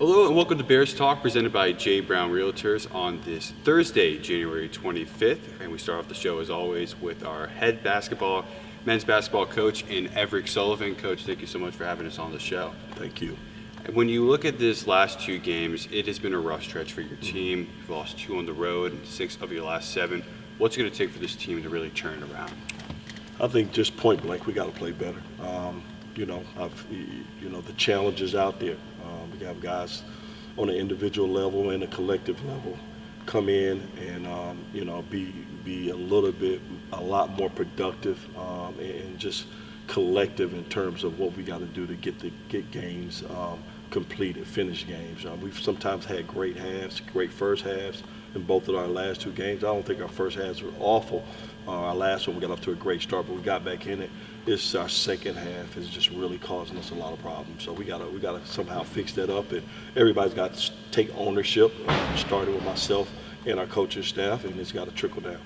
Hello and welcome to Bears Talk, presented by J. Brown Realtors on this Thursday, January 25th. And we start off the show, as always, with our head men's basketball coach in Everick, Sullivan. Coach, thank you so much for having us on the show. Thank you. And when you look at this last two games, it has been a rough stretch for your team. You've lost 2 on the road and 6 of your last 7. What's it going to take for this team to really turn it around? I think just point blank, we got to play better. The challenges out there. We have guys on an individual level and a collective level come in and be a lot more productive and just collective in terms of what we got to do to get games completed, finish games. We've sometimes had great first halves in both of our last 2 games. I don't think our first halves were awful. Our last one, we got off to a great start, but we got back in it. It's our second half is just really causing us a lot of problems. So we gotta somehow fix that up, and everybody's got to take ownership, starting with myself and our coaching staff, and it's got to trickle down.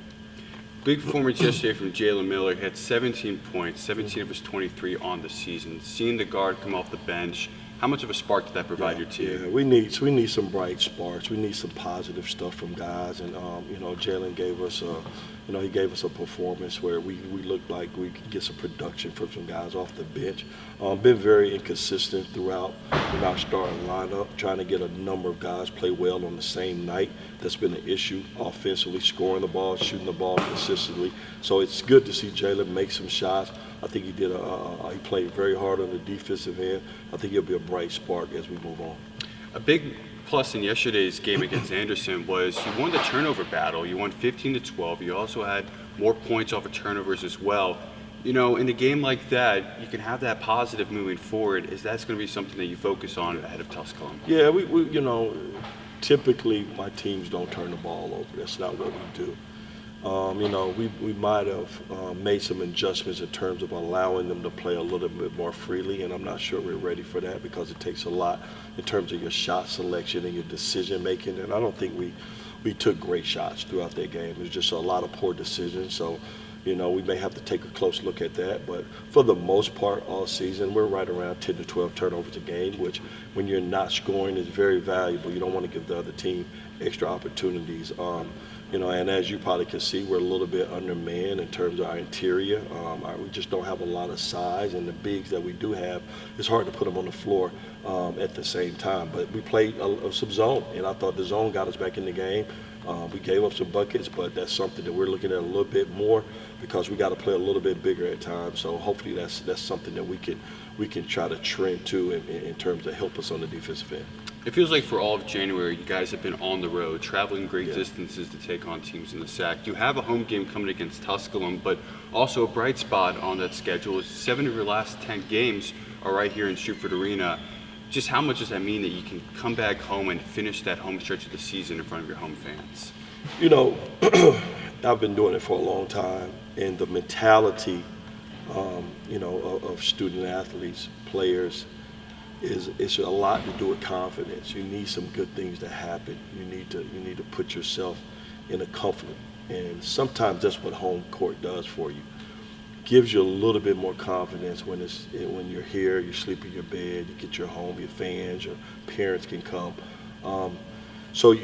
Big performance yesterday from Jalen Miller. He had 17 points, 17 of his 23 on the season. Seeing the guard come off the bench, how much of a spark did that provide your team? Yeah, we need some bright sparks. We need some positive stuff from guys, and Jalen gave us a performance where we looked like we could get some production from some guys off the bench. Been very inconsistent throughout our starting lineup, trying to get a number of guys play well on the same night. That's been an issue offensively, scoring the ball, shooting the ball consistently. So it's good to see Jalen make some shots. I think he played very hard on the defensive end. I think he'll be a bright spark as we move on. A big plus in yesterday's game against Anderson was you won the turnover battle. You won 15-12. You also had more points off of turnovers as well. In a game like that, you can have that positive moving forward. Is that going to be something that you focus on ahead of Tusculum? Yeah, typically my teams don't turn the ball over. That's not what we do. We might have made some adjustments in terms of allowing them to play a little bit more freely, and I'm not sure we're ready for that because it takes a lot in terms of your shot selection and your decision making, and I don't think we took great shots throughout that game. It was just a lot of poor decisions, so we may have to take a close look at that, but for the most part all season, we're right around 10 to 12 turnovers a game, which when you're not scoring is very valuable. You don't want to give the other team extra opportunities. And as you probably can see, we're a little bit undermanned in terms of our interior. We just don't have a lot of size, and the bigs that we do have, it's hard to put them on the floor at the same time. But we played some zone, and I thought the zone got us back in the game. We gave up some buckets, but that's something that we're looking at a little bit more because we got to play a little bit bigger at times. So hopefully that's something that we can try to trend to in terms of help us on the defensive end. It feels like for all of January, you guys have been on the road, traveling great distances to take on teams in the SAC. You have a home game coming against Tusculum, but also a bright spot on that schedule is 7 of your last 10 games are right here in Stupert Arena. Just how much does that mean that you can come back home and finish that home stretch of the season in front of your home fans? I've been doing it for a long time, and the mentality, of student athletes, players, it's a lot to do with confidence. You need some good things to happen. You need to put yourself in a comfort, and sometimes that's what home court does for you. Gives you a little bit more confidence when you're here, you sleep in your bed, you get your home, your fans, your parents can come. So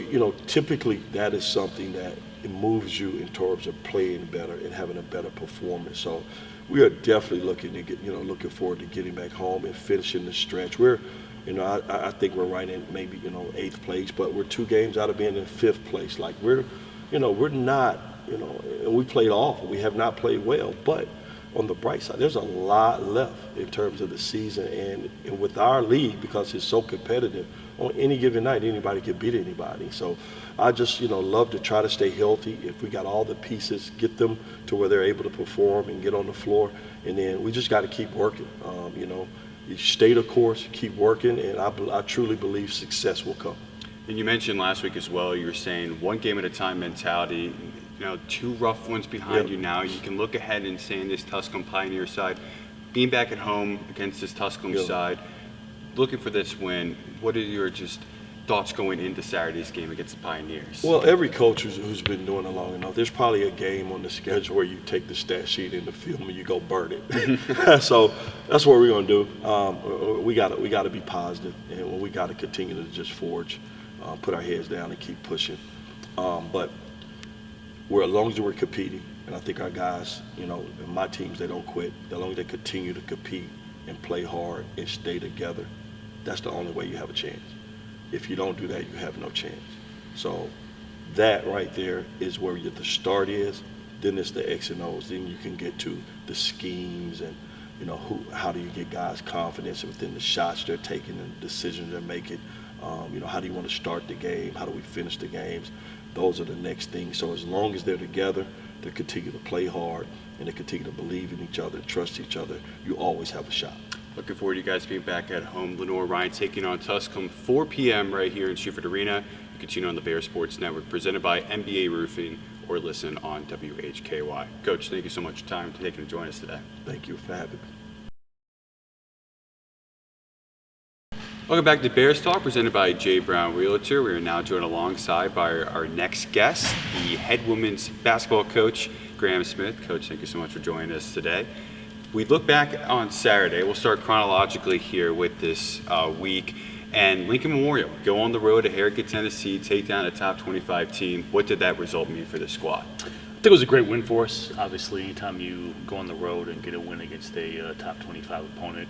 typically that is something that it moves you in terms of playing better and having a better performance. So we are definitely looking forward to getting back home and finishing the stretch. I think we're right in maybe 8th place, but we're 2 games out of being in 5th place. Like we're not, and we played awful. We have not played well, but on the bright side, there's a lot left in terms of the season, and with our league, because it's so competitive, on any given night, anybody can beat anybody. So I just, love to try to stay healthy. If we got all the pieces, get them to where they're able to perform and get on the floor, and then we just got to keep working. You stay the course, keep working, and I truly believe success will come. And you mentioned last week as well, you were saying one game at a time mentality. 2 rough ones behind you now. You can look ahead and say in this Tusculum Pioneer side, being back at home against this Tusculum side, looking for this win, what are your just thoughts going into Saturday's game against the Pioneers? Well, every coach who's been doing it long enough, there's probably a game on the schedule where you take the stat sheet in the film and you go burn it. So that's what we're going to do. We got to be positive, and we got to continue to just forge, put our heads down and keep pushing. But as long as we're competing, and I think our guys, and my teams, they don't quit. As long as they continue to compete and play hard and stay together, that's the only way you have a chance. If you don't do that, you have no chance. So that right there is where the start is. Then it's the X and O's. Then you can get to the schemes and, how do you get guys' confidence within the shots they're taking and the decisions they're making. How do you want to start the game? How do we finish the games? Those are the next things. So as long as they're together, they continue to play hard, and they continue to believe in each other, trust each other, you always have a shot. Looking forward to you guys being back at home. Lenoir-Rhyne taking on Tusculum, 4 p.m. right here in Schubert Arena. You can tune on the Bear Sports Network, presented by NBA Roofing, or listen on WHKY. Coach, thank you so much for your time taking to join us today. Thank you for having me. Welcome back to Bears Talk, presented by J. Brown Realtor. We are now joined alongside by our next guest, the head women's basketball coach, Grahm Smith. Coach, thank you so much for joining us today. We look back on Saturday. We'll start chronologically here with this week. And Lincoln Memorial, go on the road to Harrogate, Tennessee, take down a top 25 team. What did that result mean for the squad? I think it was a great win for us. Obviously, anytime you go on the road and get a win against a top 25 opponent,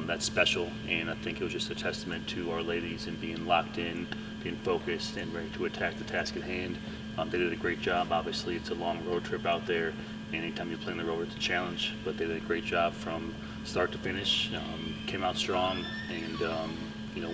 that's special. And I think it was just a testament to our ladies in being locked in, being focused, and ready to attack the task at hand. They did a great job. Obviously, it's a long road trip out there. Anytime you play on the road, it's a challenge, but they did a great job from start to finish. Came out strong and,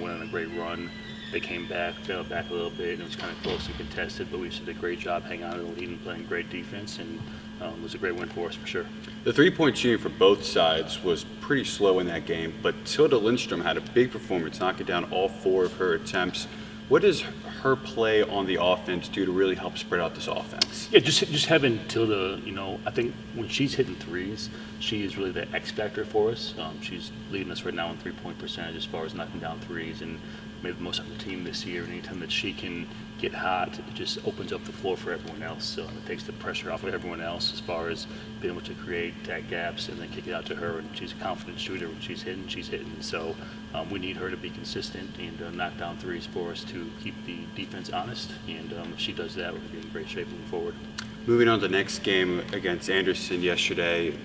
went on a great run. They came back, fell back a little bit, and it was kind of close and contested, but we just did a great job hanging on to the lead and playing great defense, and it was a great win for us for sure. The three-point shooting for both sides was pretty slow in that game, but Tilda Lindstrom had a big performance, knocking down all 4 of her attempts. What does her play on the offense do to really help spread out this offense? Yeah, just having Tilda, I think when she's hitting threes, she is really the X factor for us. She's leading us right now in three-point percentage as far as knocking down threes, and made the most of the team this year. And anytime that she can get hot, it just opens up the floor for everyone else. So it takes the pressure off of everyone else as far as being able to create tag gaps and then kick it out to her. And she's a confident shooter. When she's hitting, she's hitting. So we need her to be consistent and knock down threes for us to keep the defense honest. And if she does that, we're going to be in great shape moving forward. Moving on to the next game against Anderson yesterday,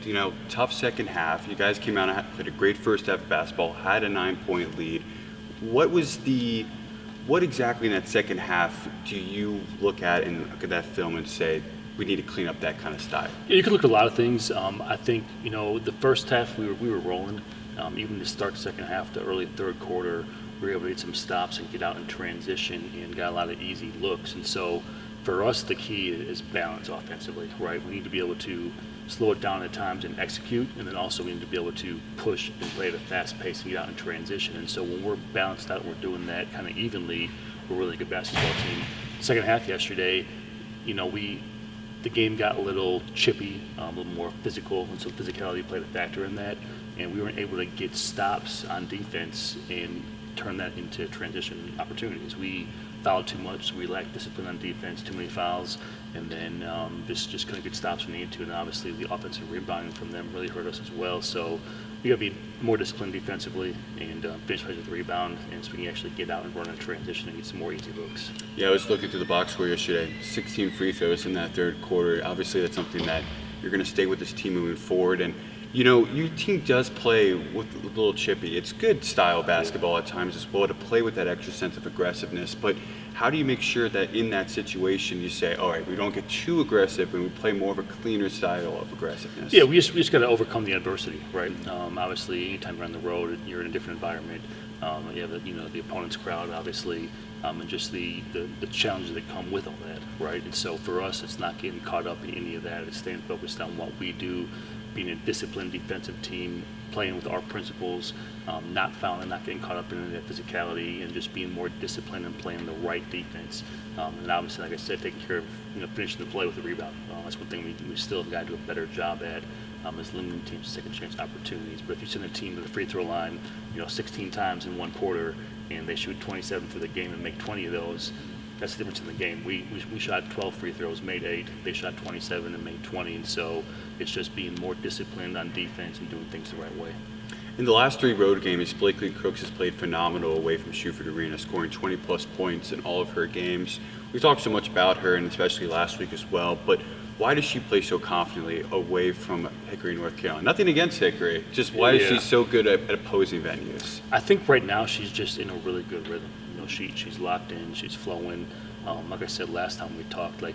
tough second half. You guys came out and played a great first half of basketball, had a 9-point lead. What exactly in that second half do you look at and look at that film and say, we need to clean up that kind of style? Yeah, you can look at a lot of things. I think, the first half we were rolling. Even to start the second half, the early third quarter, we were able to get some stops and get out in transition and got a lot of easy looks. And so for us, the key is balance offensively, right? We need to be able to slow it down at times and execute, and then also we need to be able to push and play at a fast pace and get out in transition. And so when we're balanced out, we're doing that kind of evenly, we're a really good basketball team. Second half yesterday, the game got a little chippy, a little more physical, and so physicality played a factor in that. And we weren't able to get stops on defense and turn that into transition opportunities. We fouled too much, so we lacked discipline on defense, too many fouls, and then just couldn't get stops we needed to. And obviously the offensive rebounding from them really hurt us as well. So we got to be more disciplined defensively and finish plays with the rebound, and so we can actually get out and run in transition and get some more easy looks. Yeah, I was looking through the box score yesterday. 16 free throws in that third quarter. Obviously, that's something that you're going to stay with this team moving forward. And your team does play with a little chippy. It's good style basketball at times as well to play with that extra sense of aggressiveness. But how do you make sure that in that situation you say, all right, we don't get too aggressive and we play more of a cleaner style of aggressiveness? Yeah, we just got to overcome the adversity, right? Obviously, anytime you're on the road, you're in a different environment. You have the opponent's crowd, obviously, and just the challenges that come with all that, right? And so for us, it's not getting caught up in any of that. It's staying focused on what we do, being a disciplined defensive team, playing with our principles, not fouling, not getting caught up in that physicality, and just being more disciplined and playing the right defense. And obviously, like I said, taking care of finishing the play with the rebound. That's one thing we still have got to do a better job at. is limiting teams to second chance opportunities. But if you send a team to the free throw line, 16 times in one quarter, and they shoot 27 through the game and make 20 of those, that's the difference in the game. We shot 12 free throws, made 8. They shot 27 and made 20, and so it's just being more disciplined on defense and doing things the right way. In the last 3 road games, Blakely Crooks has played phenomenal away from Schufford Arena, scoring 20-plus points in all of her games. We talked so much about her, and especially last week as well, but why does she play so confidently away from Hickory, North Carolina? Nothing against Hickory, just why is she so good at opposing venues? I think right now she's just in a really good rhythm. She's locked in, she's flowing. Like I said last time we talked, like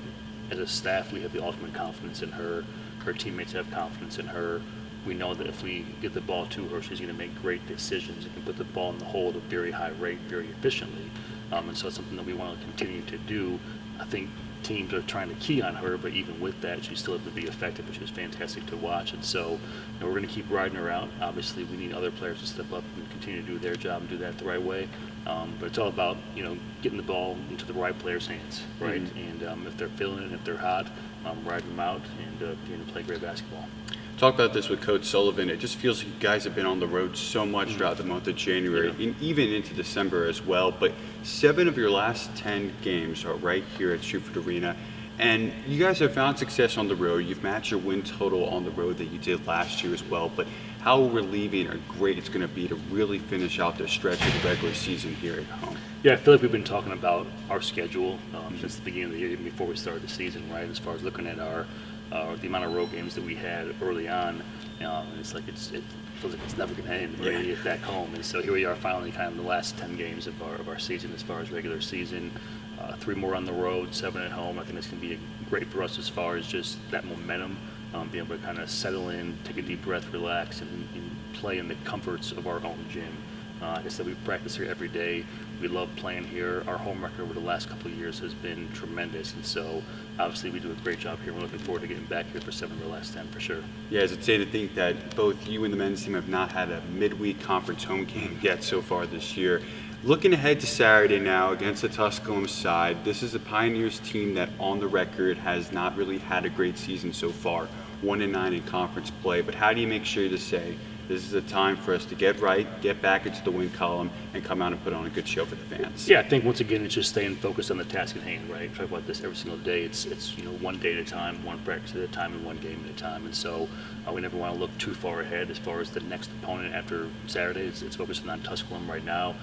as a staff, we have the ultimate confidence in her. Her teammates have confidence in her. We know that if we get the ball to her, she's going to make great decisions and can put the ball in the hole at a very high rate, very efficiently. And so it's something that we want to continue to do. I think teams are trying to key on her, but even with that, she's still able to be effective, which is fantastic to watch. And so we're going to keep riding her out. Obviously, we need other players to step up and continue to do their job and do that the right way. But it's all about, getting the ball into the right players' hands, right? Mm-hmm. And if they're feeling it, if they're hot, riding them out and being able to play great basketball. Talk about this with Coach Sullivan. It just feels like you guys have been on the road so much throughout the month of January, and even into December as well. But 7 of your last 10 games are right here at Schufford Arena. And you guys have found success on the road. You've matched your win total on the road that you did last year as well. But how relieving or great it's going to be to really finish out the stretch of the regular season here at home. Yeah, I feel like we've been talking about our schedule since the beginning of the year, even before we started the season, right? As far as looking at the amount of road games that we had early on, it's like it feels like it's never going to end when we get back home. And so here we are, finally, kind of in the last 10 games of our season as far as regular season. 3 more on the road, 7 at home. I think that's going to be great for us as far as just that momentum, being able to kind of settle in, take a deep breath, relax, and play in the comforts of our own gym. Like I said, we practice here every day. We love playing here. Our home record over the last couple of years has been tremendous, and so obviously we do a great job here. We're looking forward to getting back here for 7 of the last 10 for sure. Yeah, as I'd say to think that both you and the men's team have not had a midweek conference home game yet so far this year. Looking ahead to Saturday now against the Tusculum side, this is a Pioneers team that on the record has not really had a great season so far, 1-9 in conference play. But how do you make sure to say, this is a time for us to get right, get back into the win column, and come out and put on a good show for the fans? Yeah, I think once again it's just staying focused on the task at hand, right? Talk about this every single day. It's one day at a time, one practice at a time, and one game at a time. And so we never want to look too far ahead as far as the next opponent after Saturday. It's focusing on Tusculum right now.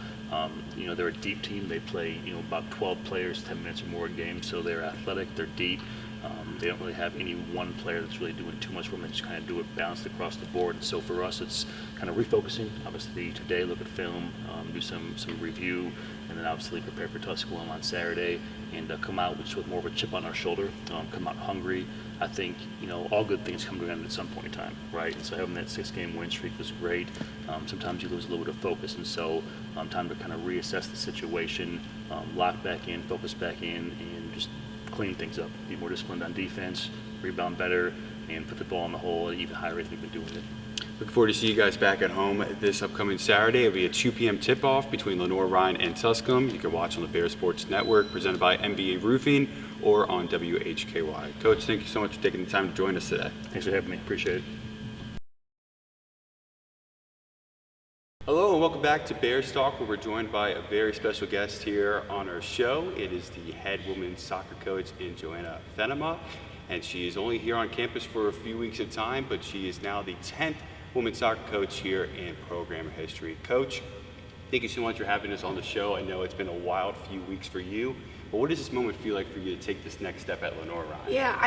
They're a deep team. They play about 12 players, 10 minutes or more a game, so they're athletic, they're deep. They don't really have any one player that's really doing too much for them. They just kind of do it balanced across the board. And so for us, it's kind of refocusing. Obviously today, look at film, do some review, and then obviously prepare for Tusculum on Saturday and come out with more of a chip on our shoulder, come out hungry. I think, all good things come to an end at some point in time, right? And so having that 6-game win streak was great. Sometimes you lose a little bit of focus, and so time to kind of reassess the situation, lock back in, focus back in, and just clean things up, be more disciplined on defense, rebound better, and put the ball in the hole at an even higher rate than we've been doing it. Looking forward to see you guys back at home this upcoming Saturday. It'll be a 2 p.m. tip-off between Lenoir-Rhyne and Tusculum. You can watch on the Bear Sports Network, presented by MBA Roofing, or on WHKY. Coach, thank you so much for taking the time to join us today. Thanks for having me. Appreciate it. Hello and welcome back to Bears Talk, where we're joined by a very special guest here on our show. It is the head women's soccer coach in Joanna Fennema, and she is only here on campus for a few weeks at a time, but she is now the 10th women's soccer coach here in program history. Coach, thank you so much for having us on the show. I know it's been a wild few weeks for you, but what does this moment feel like for you to take this next step at Lenoir-Rhyne? Yeah,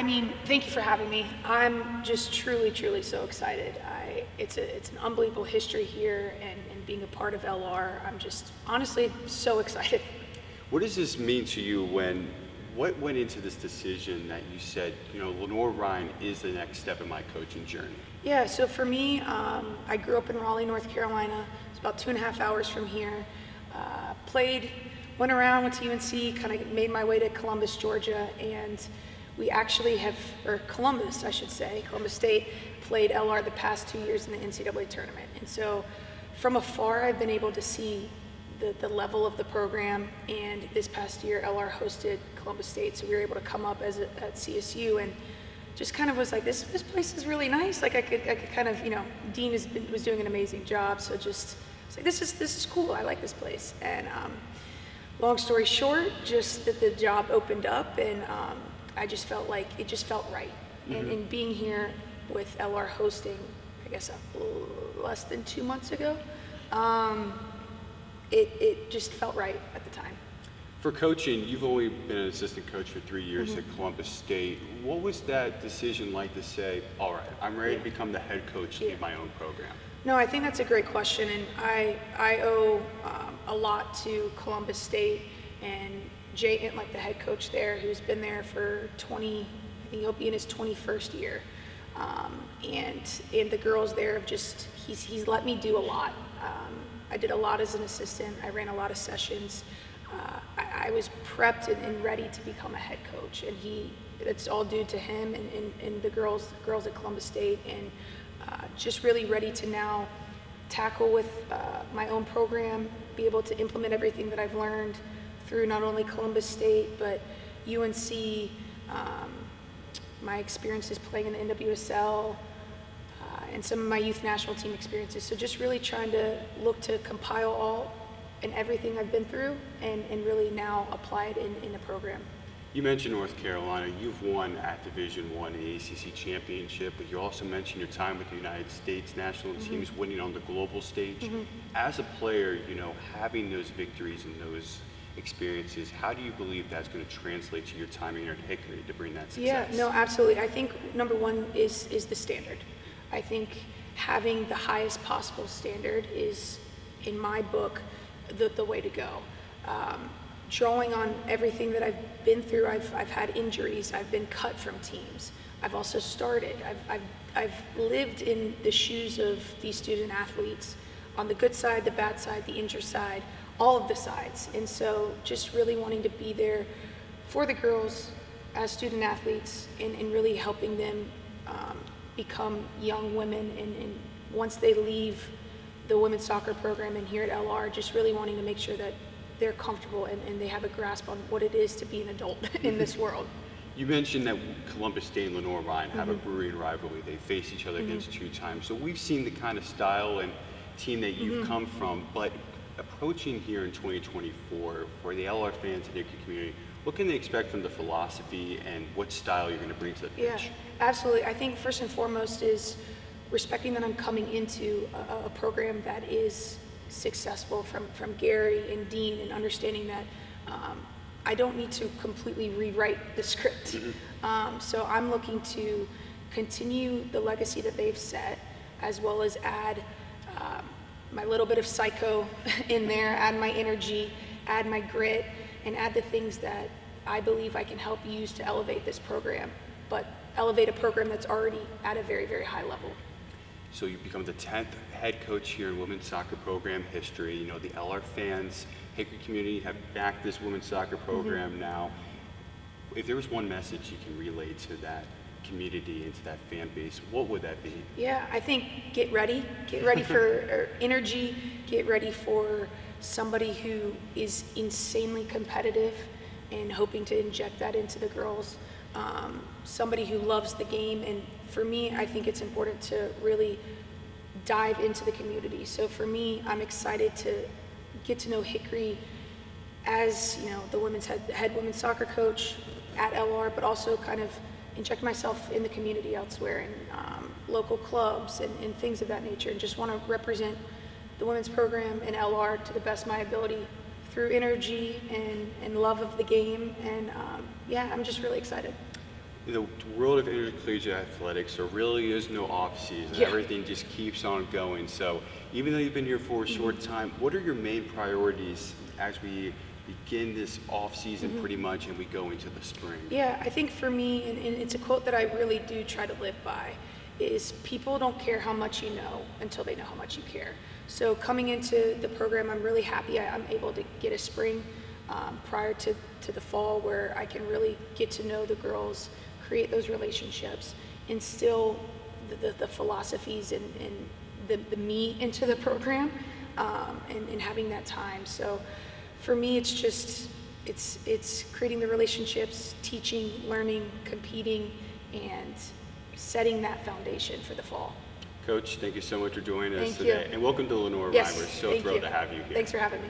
thank you for having me. I'm just truly so excited. It's an unbelievable history here, and being a part of LR, I'm just honestly so excited. What does this mean to you what went into this decision that you said, Lenoir-Rhyne is the next step in my coaching journey? Yeah, so for me, I grew up in Raleigh, North Carolina. It's about 2.5 hours from here. Went around, went to UNC, kind of made my way to Columbus, Georgia, and we actually Columbus State played LR the past 2 years in the NCAA tournament. And so from afar, I've been able to see the level of the program, and this past year, LR hosted Columbus State, so we were able to come up at CSU and just kind of was like, this place is really nice. Like I could kind of, Dean was doing an amazing job. So just say, this is cool. I like this place. And long story short, just that the job opened up, and I just felt like it just felt right. And being here with LR hosting, I guess less than 2 months ago, it just felt right at the time. For coaching, you've only been an assistant coach for 3 years at Columbus State. What was that decision like to say, all right, I'm ready to become the head coach to lead my own program? No, I think that's a great question, and I owe a lot to Columbus State and Jay, like the head coach there, who's been there for I think he'll be in his 21st year. And the girls there have just, he's let me do a lot. I did a lot as an assistant. I ran a lot of sessions. I was prepped and ready to become a head coach, and it's all due to him and the girls at Columbus State, and just really ready to now tackle with my own program, be able to implement everything that I've learned through not only Columbus State, but UNC, my experiences playing in the NWSL, and some of my youth national team experiences. So just really trying to look to compile all and everything I've been through and really now apply it in a program. You mentioned North Carolina. You've won at Division I the ACC championship, but you also mentioned your time with the United States national teams, winning on the global stage. As a player, having those victories and those experiences, how do you believe that's going to translate to your time here at Hickory to bring that success? Yeah, no, absolutely. I think number one is the standard. I think having the highest possible standard is, in my book, the way to go. Drawing on everything that I've been through, I've had injuries, I've been cut from teams, I've also started, I've lived in the shoes of these student athletes, on the good side, the bad side, the injured side, all of the sides. And so just really wanting to be there for the girls as student athletes and really helping them become young women, and once they leave the women's soccer program and here at LR, just really wanting to make sure that they're comfortable and they have a grasp on what it is to be an adult in this world. You mentioned that Columbus State and Lenoir-Rhyne have a brewing rivalry. They face each other against 2 times. So we've seen the kind of style and team that you've come from, but approaching here in 2024, for the LR fans and the community, what can they expect from the philosophy and what style you're going to bring to the pitch? Yeah, absolutely. I think first and foremost is respecting that I'm coming into a program that is successful from Gary and Dean, and understanding that I don't need to completely rewrite the script. So I'm looking to continue the legacy that they've set, as well as add my little bit of psycho in there, add my energy, add my grit, and add the things that I believe I can help use to elevate this program, but elevate a program that's already at a very, very high level. So you become the 10th head coach here in women's soccer program history. The LR fans, Hickory community have backed this women's soccer program now. If there was one message you can relay to that community and to that fan base, what would that be? Yeah, I think get ready for energy, get ready for somebody who is insanely competitive and hoping to inject that into the girls. Somebody who loves the game, and for me, I think it's important to really dive into the community. So for me, I'm excited to get to know Hickory as the head women's soccer coach at LR, but also kind of inject myself in the community elsewhere, in local clubs and things of that nature, and just want to represent the women's program and LR to the best of my ability through energy and love of the game. And I'm just really excited. The world of intercollegiate athletics, there really is no off season. Yeah. Everything just keeps on going. So even though you've been here for a short time, what are your main priorities as we begin this off season pretty much and we go into the spring? Yeah, I think for me, and it's a quote that I really do try to live by, is people don't care how much you know until they know how much you care. So coming into the program, I'm really happy I'm able to get a spring prior to the fall, where I can really get to know the girls, create those relationships, instill the philosophies and the me into the program, and having that time. So for me, it's just it's creating the relationships, teaching, learning, competing, and setting that foundation for the fall. Coach, thank you so much for joining us Thank you. today. And welcome to Lenoir-Rhyne. Yes, We're so thank thrilled you. to have you here. Thanks for having me.